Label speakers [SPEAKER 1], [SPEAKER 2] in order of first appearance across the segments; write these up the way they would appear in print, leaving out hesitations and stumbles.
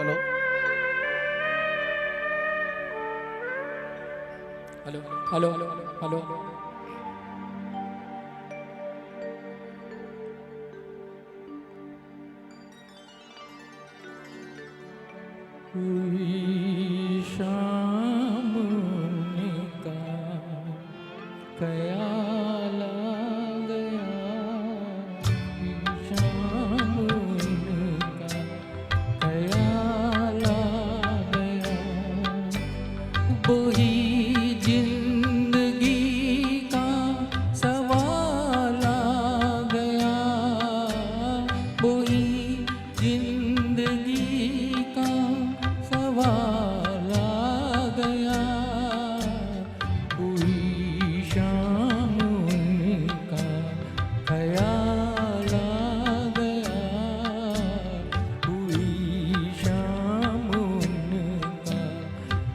[SPEAKER 1] Hello
[SPEAKER 2] hello hello hello
[SPEAKER 1] हुई शाम का ख्याल आ गया, हुई शाम का ख्याल आ गया, वही जिंदगी का सवाल आ गया, वही जिंदगी का सवाल आ गया, हुई शाम का ख्याल आ गया, हुई शाम का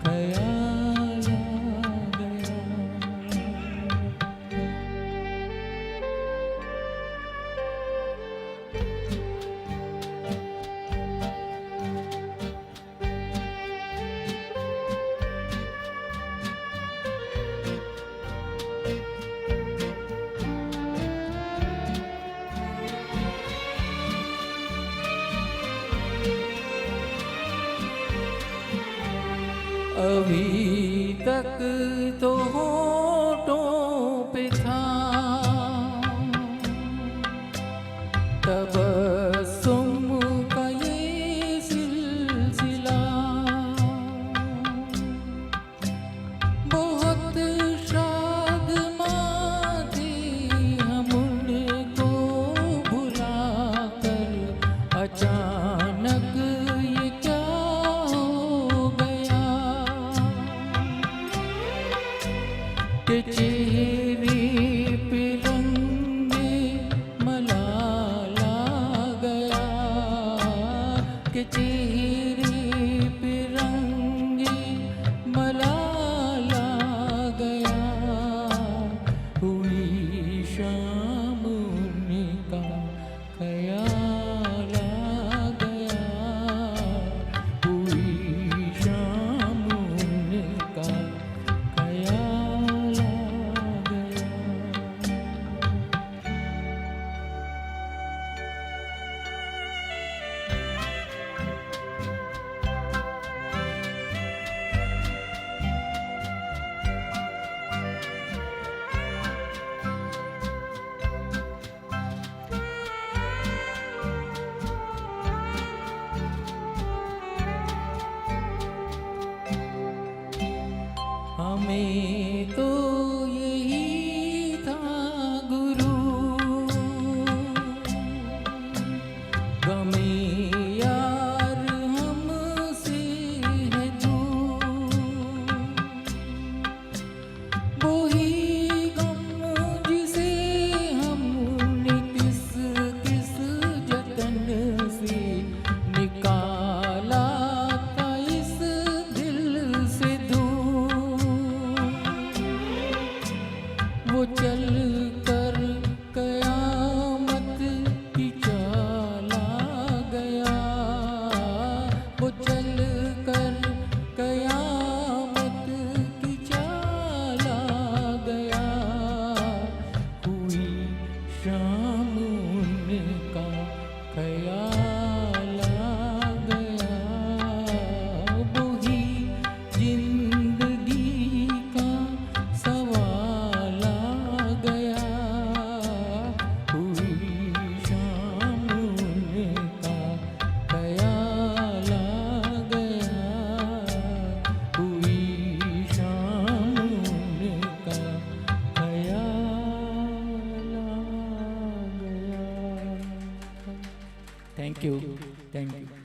[SPEAKER 1] ख्याल आ गया। अभी तक तो होठों पे था तबस्सुम का ये सिलसिला, बहुत शादमां थी हम उनको भुला कर, अचानक ये क्या हो गया कि चेहरे पे रंगे मलाल आ गया, कि चेहरे पे रंगे मलाल आ गया, हुई शाम का ख्याल आ गया, हुई शाम का ख्याल आ गया। हमें तो यही था गुरु, गमे यार हमसे है दूर, वही गम जिसे हमने किस किस जतन से निकाला था इस दिल से दूर, वो चल कर कयामत की चाल आ गया, वो चल कर कयामत की चाल आ गया, हुई शाम का ख्याल आ गया, वही जिंदगी का सवाल आ गया, हुई शाम का ख्याल आ गया, हुई शाम का ख्याल आ गया। Thank you, thank you.